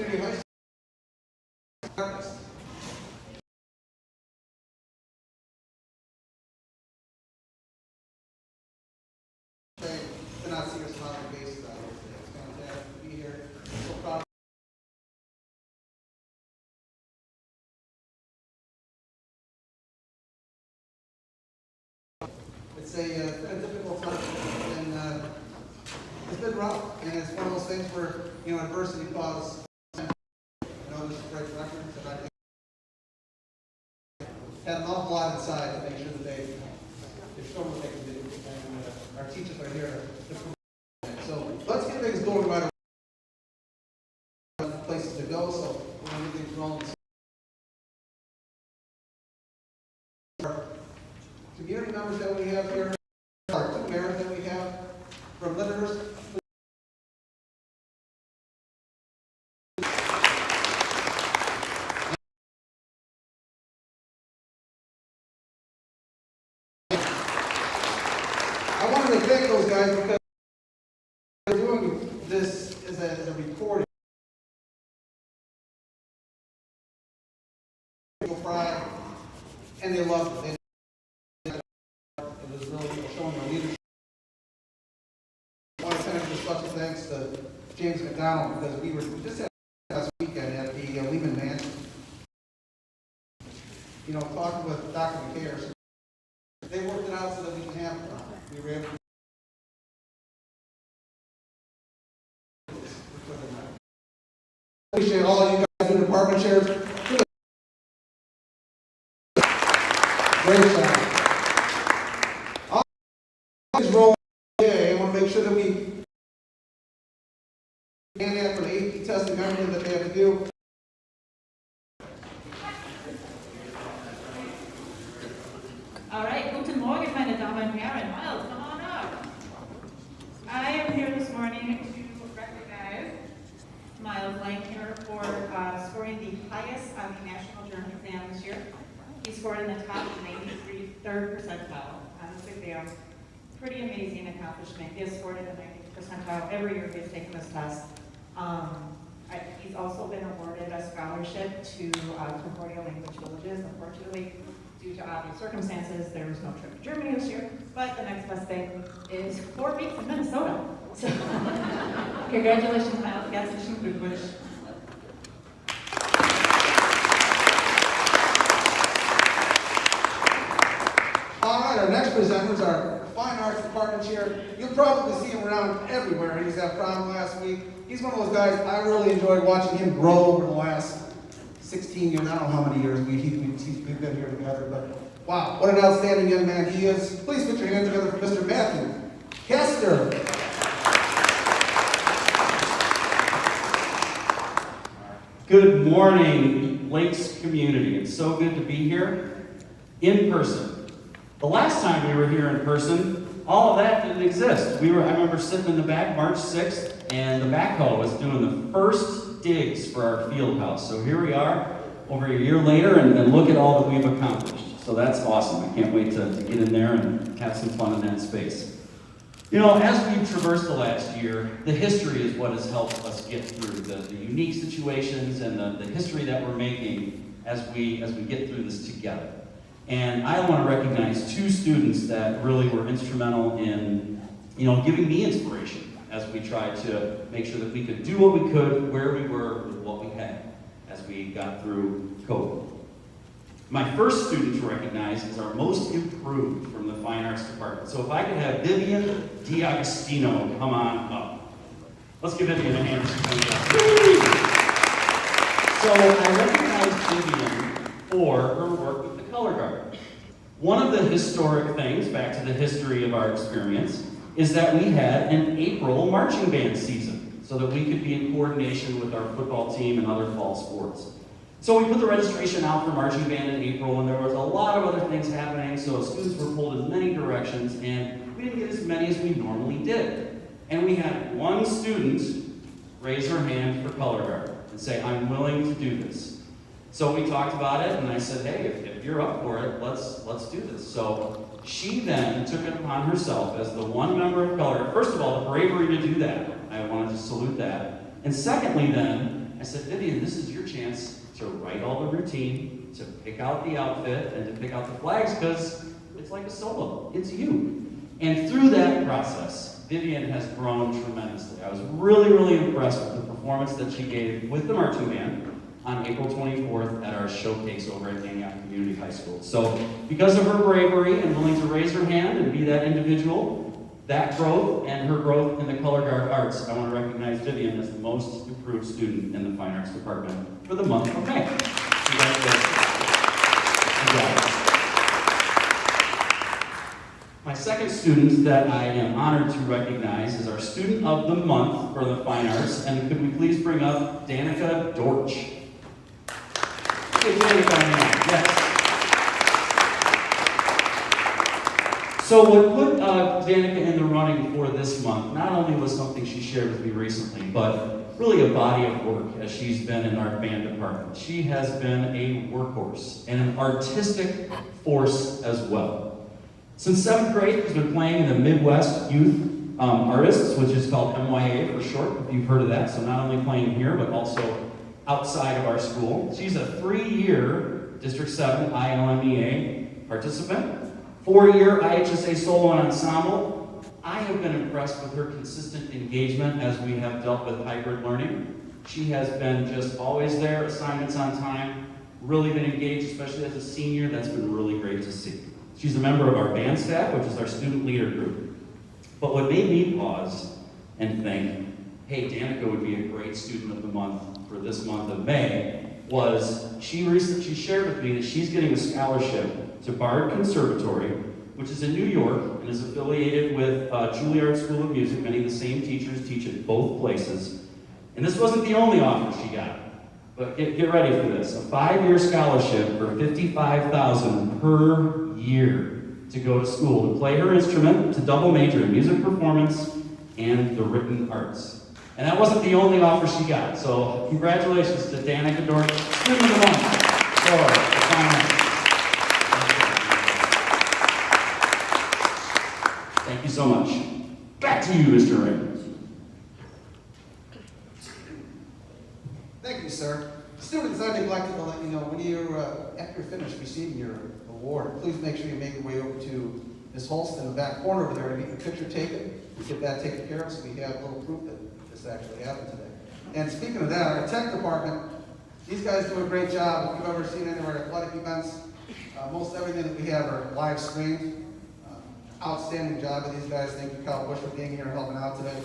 Community High School. To not see your smiling faces out here today. It's fantastic to be here. So proud. It's been a difficult time, and it's been rough. And it's one of those things where adversity causes. This is great reference, and I think had an awful lot inside to make sure that they've shown what they can do. And our teachers are here to promote that. So let's get things going right away. Places to go, so we're going to get things rolling. Our community members that we have here, our two mayors that we have from Lyndhurst. I wanted to thank those guys because they're doing this as a recording. Pride, and they loved it. It was really showing their leadership. I want to send a special thanks to James McDonald because we just had last weekend at the Lehman Mansion. Talking with Dr. McCare. They worked it out so that we can have it. We were able to appreciate all of you guys in the department chairs. Great job. Always roll today. I want to make sure that we stand out for the AP testing everything that they have to do. All right, guten Morgen, meine Damen und Herren. Miles, come on up. I am here this morning to recognize Miles Langhammer for scoring the highest on the National German exam this year. He scored in the top 93rd percentile on this exam. Pretty amazing accomplishment. He has scored in the 90th percentile every year he's taken this test. He's also been awarded a scholarship to Concordia Language Villages. Unfortunately, due to obvious circumstances, there was no trip to Germany this year, but the next best thing is 4 weeks in Minnesota. So, congratulations, Miles. Herzlichen Glückwunsch. All right, our next presenters are Fine Arts Department Chair. You'll probably see him around everywhere. He's at prom last week. He's one of those guys, I really enjoyed watching him grow over the last 16 years. I don't know how many years we've been here together, but wow, what an outstanding young man he is. Please put your hands together for Mr. Matthew Kester. Good morning, Lakes community. It's so good to be here in person. The last time we were here in person, all of that didn't exist. I remember sitting in the back March 6th, and the backhoe was doing the first digs for our field house. So here we are, over a year later, and look at all that we've accomplished. So that's awesome. I can't wait to get in there and have some fun in that space. As we've traversed the last year, the history is what has helped us get through the unique situations and the history that we're making as we get through this together. And I want to recognize two students that really were instrumental in, giving me inspiration as we tried to make sure that we could do what we could, where we were, with what we had as we got through COVID. My first student to recognize is our most improved from the Fine Arts Department. So if I could have Vivian D'Agostino come on up. Let's give Vivian a hand. So I recognize Vivian for her work with the color guard. One of the historic things, back to the history of our experience, is that we had an April marching band season so that we could be in coordination with our football team and other fall sports. So we put the registration out for marching band in April, and there was a lot of other things happening, so students were pulled in many directions, and we didn't get as many as we normally did. And we had one student raise her hand for color guard and say, I'm willing to do this. So we talked about it, and I said, hey, if you're up for it, let's do this. So she then took it upon herself as the one member of color. First of all, the bravery to do that. I wanted to salute that. And secondly then, I said, Vivian, this is your chance to write all the routine, to pick out the outfit, and to pick out the flags, because it's like a solo. It's you. And through that process, Vivian has grown tremendously. I was really, really impressed with the performance that she gave with the marching band on April 24th at our showcase over at Antioch Community High School. So because of her bravery and willing to raise her hand and be that individual, that growth and her growth in the color guard arts, I want to recognize Vivian as the most improved student in the Fine Arts Department for the month of May. Congratulations. Congrats. My second student that I am honored to recognize is our Student of the Month for the Fine Arts, and could we please bring up Danica Dortch? Hey, Danica, yes. So what put Danica in the running for this month not only was something she shared with me recently, but really a body of work as she's been in our band department. She has been a workhorse and an artistic force as well. Since 7th grade, she's been playing in the Midwest Youth Artists, which is called MYA for short, if you've heard of that. So not only playing here, but also outside of our school. She's a 3-year District 7 ILMEA participant, 4-year IHSA solo and ensemble. I have been impressed with her consistent engagement as we have dealt with hybrid learning. She has been just always there, assignments on time, really been engaged, especially as a senior. That's been really great to see. She's a member of our band staff, which is our student leader group. But what made me pause and think, hey, Danica would be a great student of the month for this month of May, was she shared with me that she's getting a scholarship to Bard Conservatory, which is in New York and is affiliated with Juilliard School of Music. Many of the same teachers teach at both places. And this wasn't the only offer she got. But get ready for this. A 5-year scholarship for $55,000 per year to go to school, to play her instrument, to double major in music performance and the written arts. And that wasn't the only offer she got. So congratulations to Danica Dortch, Student of the Month for the Fine Arts. Thank you so much. Back to you, Mr. Ray. Thank you, sir. Students, I'd like to let you know, when after you're finished receiving your award, please make sure you make your way over to Ms. Holst in the back corner over there to get your picture taken. Get that taken care of so we have a little proof that this actually happened today. And speaking of that, our tech department, these guys do a great job. If you've ever seen any of our athletic events, most everything that we have are live streamed. Outstanding job of these guys. Thank you, Kyle Bush, for being here and helping out today.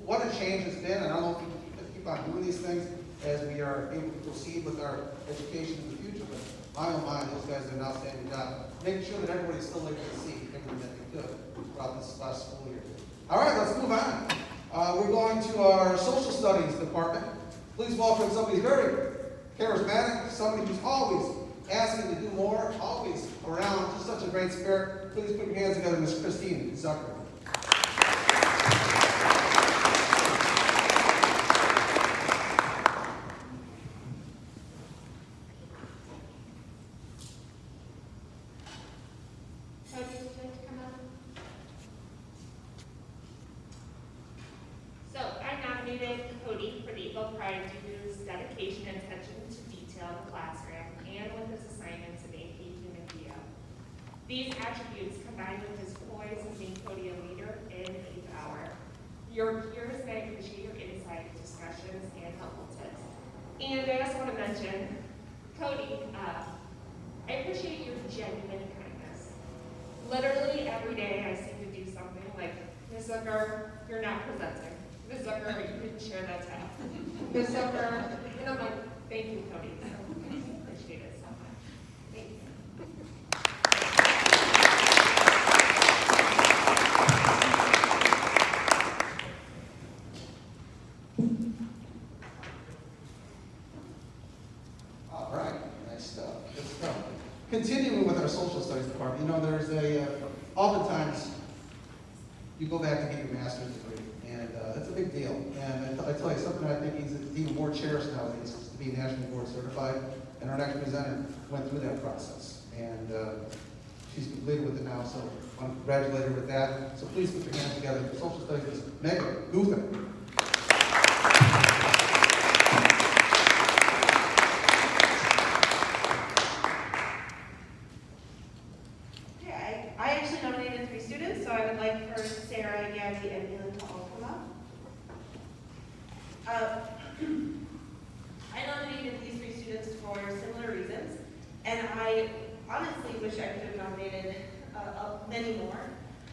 What a change it's been, and I don't know if we can keep on doing these things as we are able to proceed with our education in the future, but my oh my, those guys do an outstanding job, making sure that everybody's still able to see everything that they could throughout this last school year. All right, let's move on. We're going to our social studies department. Please welcome somebody who's very charismatic, somebody who's always asking to do more, always around, just such a great spirit. Please put your hands together, Miss Christine Zucker. Cody for the Eagle Pride due to his dedication and attention to detail in the classroom and with his assignments in AP Human Media. These attributes, combined with his poise, make Cody a leader in each hour. Your peers may appreciate your insight, discussions, and helpful tips. And I also want to mention, Cody, I appreciate your genuine kindness. Literally every day I seem to do something like, Ms. Zucker, you're not presenting. Ms. Zucker, you didn't share that time. Ms. Zucker, and I'm like, thank you, Cody. So I appreciate it so much. Thank you. All right, nice stuff. Good stuff. Continuing with our social studies department, there's oftentimes you go back to get your master's degree, and that's a big deal. And I tell you, something I think is even more cherished nowadays is to be nationally board certified, and our next presenter went through that process. And she's completed with it now, so I want to congratulate her with that. So please put your hands together for social studies, Ms. Megan Guther. and Elin to all come up. I nominated these three students for similar reasons, and I honestly wish I could have nominated many more,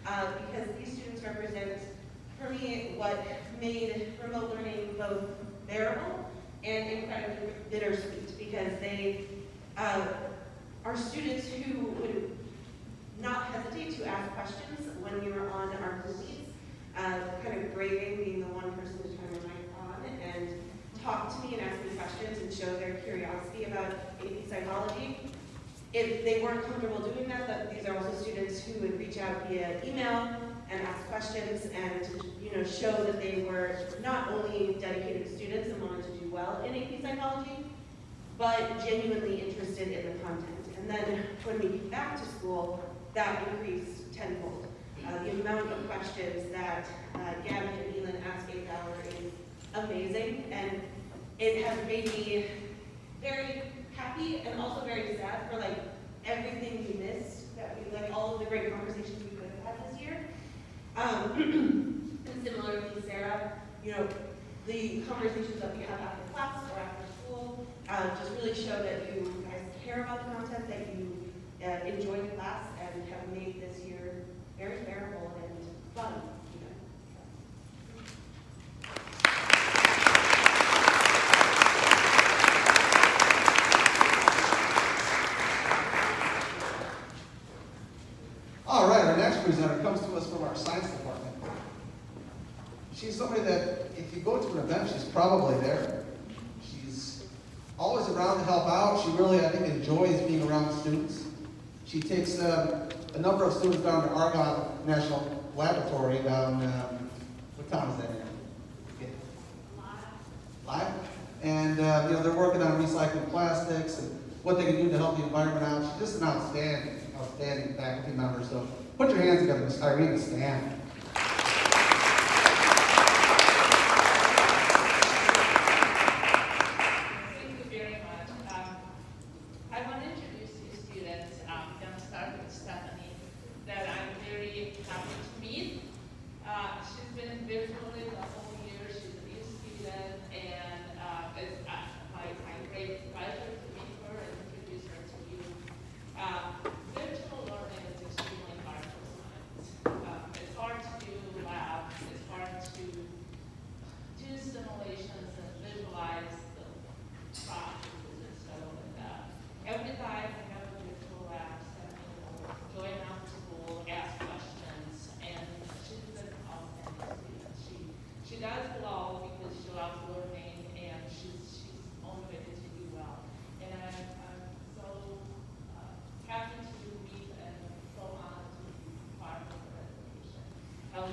because these students represent, for me, what made remote learning both bearable and incredibly bittersweet, because they are students who would not hesitate to ask questions when we were on our Google Meets, kind of braving being the one person to turn their mic on and talk to me and ask me questions and show their curiosity about AP psychology. If they weren't comfortable doing that, these are also students who would reach out via email and ask questions and show that they were not only dedicated students and wanted to do well in AP psychology, but genuinely interested in the content. And then when we came back to school, that increased tenfold. The amount of questions that Gabby and Elin ask Hour is amazing, and it has made me very happy and also very sad for everything we missed, all of the great conversations we could have had this year. And similarly, Sarah, the conversations that we have after class or after school just really show that you guys care about the content, that you enjoy the class, and have made this year very bearable and fun. All right, our next presenter comes to us from our science department. She's somebody that, if you go to an event, she's probably there. She's always around to help out. She really, I think, enjoys being around students. She takes a number of students down to Argonne National Laboratory down, what town is that in? Live. And they're working on recycling plastics and what they can do to help the environment out. She's just an outstanding faculty member. So put your hands together, Ms. Irene Stan.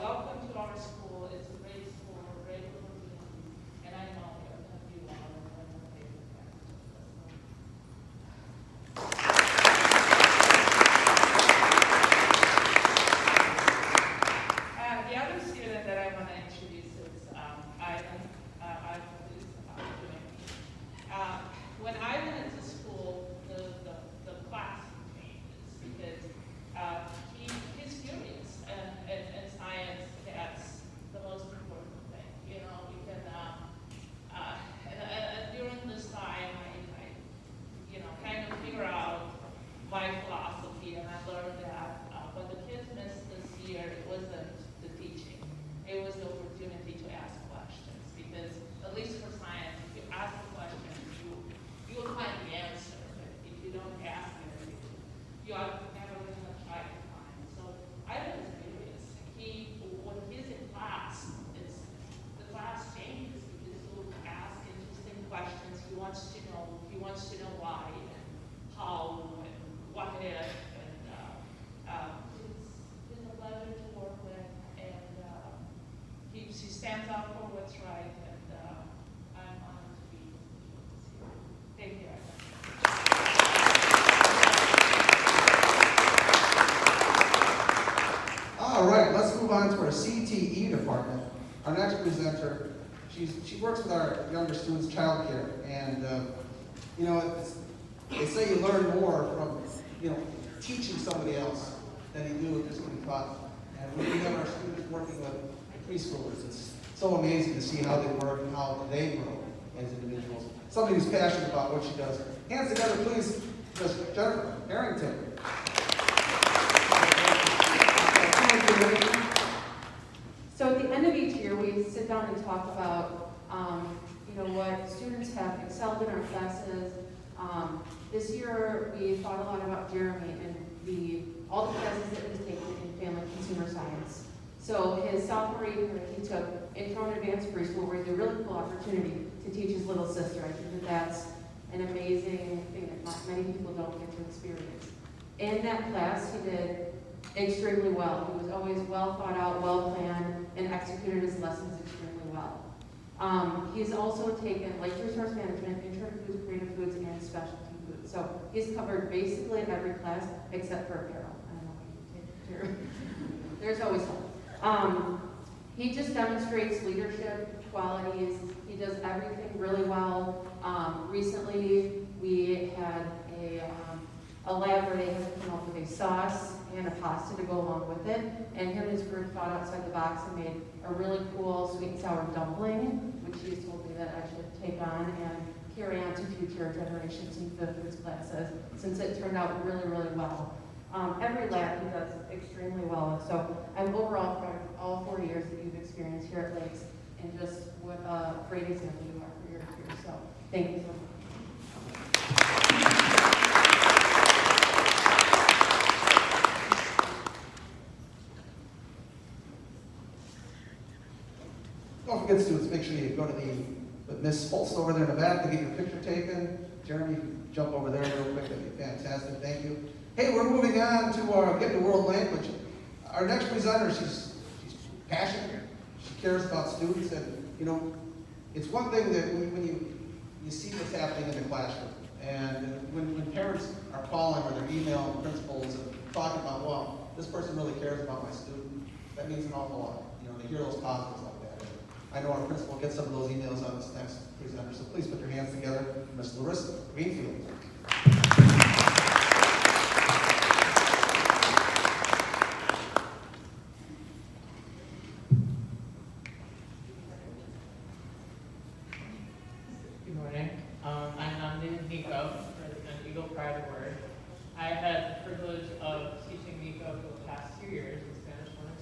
Welcome to our school. It's a great school, a great community, and I know you're going to do well and one of my favorite parents. The other student that I want to introduce is Ivan. When I went into school, the class changes because he's curious and science, that's the most important thing. We can, and during this time, I kind of figure out my philosophy, and I learned that what the kids missed this year, it wasn't the teaching. It was the opportunity to ask questions, because at least for science, if you ask a question, you will find the answer. But if you don't ask it, you are never going to try to find. So I was curious. When he's in class, the class changes because he'll ask interesting questions. He wants to know why and how and what if. And he's a pleasure to work with, and he stands up for what's right. And I'm honored to be here. Thank you. All right, let's move on to our CTE department. Our next presenter, she works with our younger students' child care, and they say you learn more from teaching somebody else than you do with just being taught. And we have our students working with preschoolers. It's so amazing to see how they work and how they grow as individuals. Somebody who's passionate about what she does. Hands together, please, Miss Jennifer Harrington. So at the end of each year, we sit down and talk about, what students have excelled in our classes. This year, we thought a lot about Jeremy and all the classes that he's taken in family consumer science. So his sophomore year, he took intro and advanced preschool, where he had a really cool opportunity to teach his little sister. I think that that's an amazing thing that not many people don't get to experience. In that class, he did extremely well. He was always well thought out, well planned, and executed his lessons extremely well. He's also taken resource management, intro to foods, creative foods, and specialty foods. So he's covered basically every class except for apparel. I don't know if you take care. There's always hope. He just demonstrates leadership qualities. He does everything really well. Recently, we had a lab where they had to come up with a sauce and a pasta to go along with it. And him and his group thought outside the box and made a really cool sweet and sour dumpling, which he's told me that I should take on and carry on to future generations in fifth grade classes, since it turned out really, really well. Every lab he does extremely well. So I'm overall proud of all 4 years that you've experienced here at Lakes, and just what a great example you are for your peers. So thank you so much. Don't forget, students, make sure you go to the Miss Holst over there in the back to get your picture taken. Jeremy, you can jump over there real quick. That'd be fantastic. Thank you. Hey, we're moving on to our Get the World Language. Our next presenter, she's passionate. She cares about students, and it's one thing that when you see what's happening in the classroom, and when parents are calling or they're emailing principals and talking about, well, this person really cares about my student, that means an awful lot. They hear those positives like that. I know our principal gets some of those emails on this next presenter, so please put your hands together for Ms. Larissa Greenfield. Good morning. I'm nominated Nico for the Eagle Pride Award. I had the privilege of teaching Nico for the past 2 years in Spanish 1 and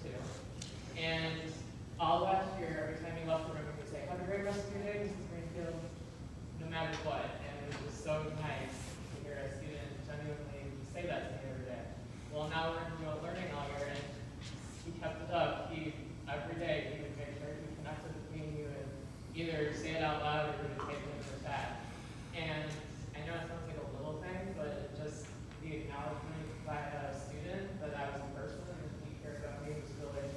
2. And all last year, every time he left the room, he would say, "Have a great rest of your day, Mrs. Greenfield," no matter what. And it was just so nice to hear a student genuinely say that to me every day. Well, now we're in learning all year, and he kept it up. Every day, he would make sure he connected with me. He would either say it out loud or he would take it in the chat. And I know it sounds like a little thing, but just the acknowledgement by a student that I was a person and he cared about me was really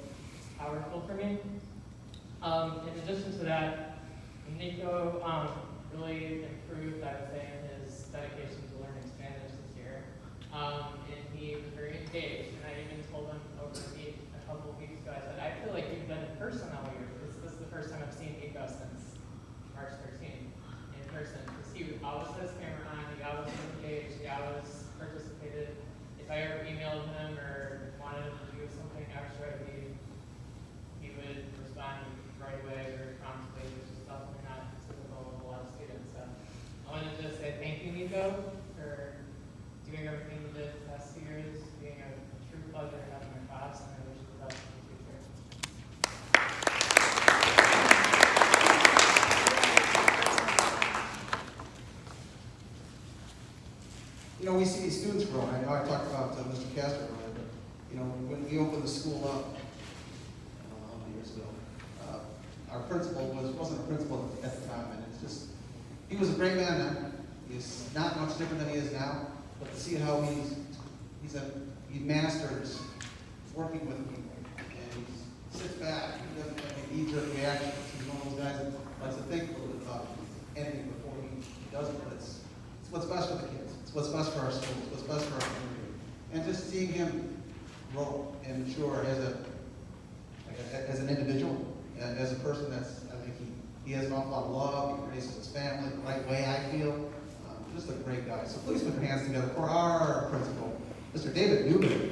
powerful for me. In addition to that, Nico really improved, I would say, in his dedication to learning Spanish this year. And he was very engaged, and I even told him over a meet a couple of weeks ago, I said, "I feel like you've been in person all year, because this is the first time I've seen Nico since March 13th in person." Because he always had his camera on, he always was engaged, he always participated. If I ever emailed him or wanted him to do something extra, he would respond right away, very promptly, which is definitely not typical of a lot of students. So I wanted to just say thank you, Nico, for doing everything you did the past 2 years, being a true pleasure having my class, and I wish you the best in the future. We see these students growing. I know I talked about Mr. Kester earlier, but when we opened the school up, how many years ago, our principal wasn't a principal at the time, and it's just, he was a great man then. He's not much different than he is now, but to see how he masters working with people, and he sits back, he doesn't have any knee-jerk reactions. He's one of those guys that likes to think a little bit about anything before he does it, but it's what's best for the kids. It's what's best for our schools. It's what's best for our community. And just seeing him grow and mature as an individual, and as a person, I think he has an awful lot of love. He raises his family the right way, I feel. Just a great guy. So please put your hands together for our principal, Mr. David Newman.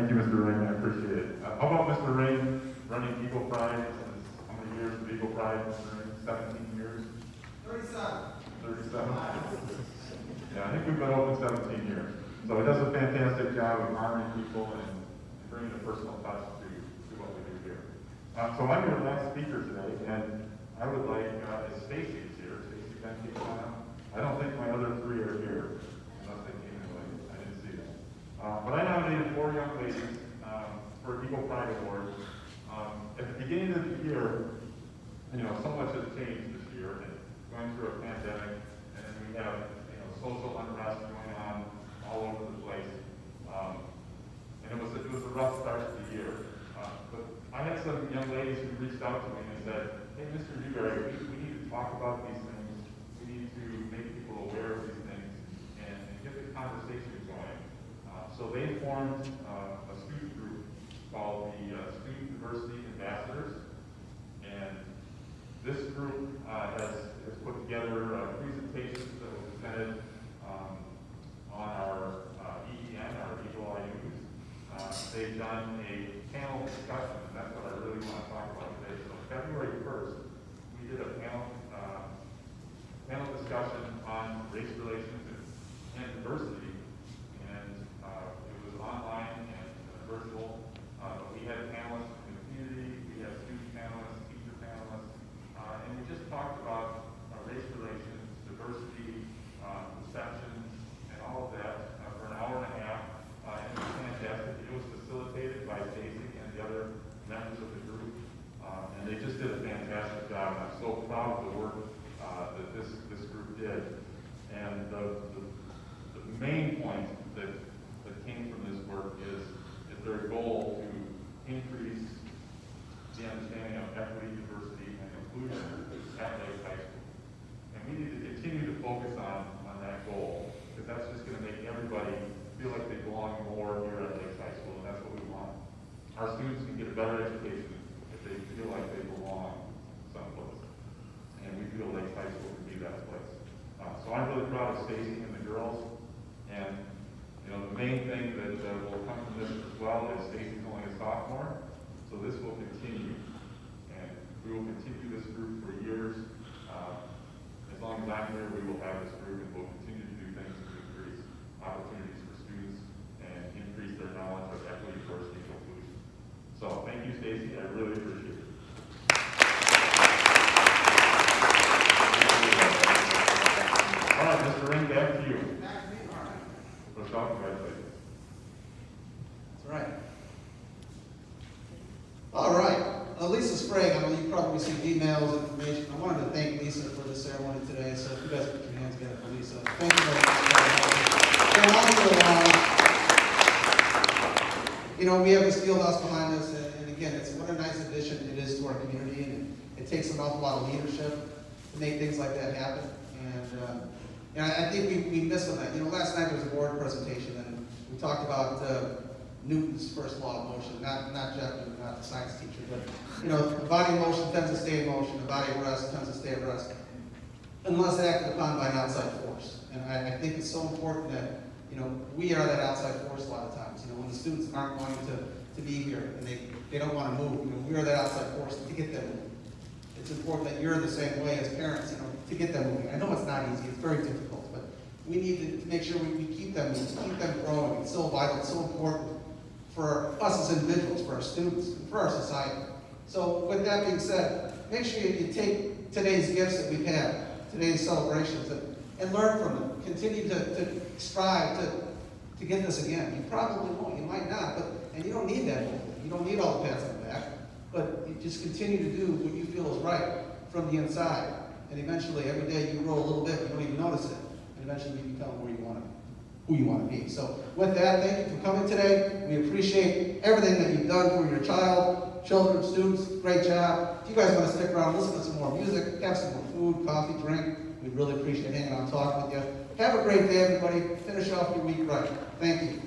Thank you, Mr. Ring, I appreciate it. How about Mr. Ring running Eagle Pride? How many years of Eagle Pride, Mr. Ring? 17 years? 37. 37. Yeah, I think we've been open 17 years. So it does a fantastic job of honoring people and bringing a personal touch to what we do here. So I'm your last speaker today, and I would like, if Stacy is here, Stacy Benke, I don't think my other three are here, unless they came in late. I didn't see them. But I nominated 4 young ladies for Eagle Pride Award. At the beginning of the year, so much has changed this year, and going through a pandemic, and then we have social unrest going on all over the place. And it was a rough start to the year. But I had some young ladies who reached out to me and said, hey, Mr. Newberry, we need to talk about these things. We need to make people aware of these things and get the conversation going. So they formed a student group called the Student Diversity Ambassadors. And this group has put together presentations that were presented on our EEN, our Eagle Eye News. They've done a panel discussion, and that's what I really want to talk about today. So February 1st, we did a panel discussion on race relations and diversity, and it was online and virtual. We had panelists from the community, we had student panelists, teacher panelists, and we just talked about race relations, diversity, perceptions, and all of that for an hour and a half. And it was fantastic. It was facilitated by Stacy and the other members of the group, and they just did a fantastic job. I'm so proud of the work that this group did. And the main point that came from this work is their goal to increase the understanding of equity, diversity, and inclusion at Lake High School. And we need to continue to focus on that goal, because that's just going to make everybody feel like they belong more here at Lake High School, and that's what we want. Our students can get a better education if they feel like they belong someplace. And we feel Lake High School can be that place. So I'm really proud of Stacy and the girls. And the main thing that will come from this as well is Stacy's only a sophomore, so this will continue. And we will continue this group for years. As long as I'm here, we will have this group, and we'll continue to do things to increase opportunities for students and increase their knowledge of equity, diversity, and inclusion. So thank you, Stacy. I really appreciate it. All right, Mr. Ring, back to you. Back to me, all right. Let's talk about it. That's right. All right. Lisa Sprague, I know you probably received emails, information. I wanted to thank Lisa for the ceremony today, so if you guys put your hands together for Lisa. Thank you very much. We have this field house behind us, and again, what a nice addition it is to our community, and it takes an awful lot of leadership to make things like that happen. And I think we missed on that. Last night there was a board presentation, and we talked about Newton's first law of motion, not Jeff, not the science teacher, but the body in motion tends to stay in motion, the body at rest tends to stay at rest, unless acted upon by an outside force. And I think it's so important that we are that outside force a lot of times. When the students aren't wanting to be here and they don't want to move, we are that outside force to get them moving. It's important that you're the same way as parents, to get them moving. I know it's not easy, it's very difficult, but we need to make sure we keep them moving, keep them growing. It's so vital, it's so important for us as individuals, for our students, and for our society. So with that being said, make sure you take today's gifts that we've had, today's celebrations, and learn from them. Continue to strive to get this again. You probably won't, you might not, and you don't need that movement. You don't need all the pats on the back, but you just continue to do what you feel is right from the inside. And eventually, every day you grow a little bit, you don't even notice it, and eventually you become who you want to be. So with that, thank you for coming today. We appreciate everything that you've done for your children, students. Great job. If you guys want to stick around, listen to some more music, have some more food, coffee, drink, we'd really appreciate hanging out and talking with you. Have a great day, everybody. Finish off your week right. Thank you.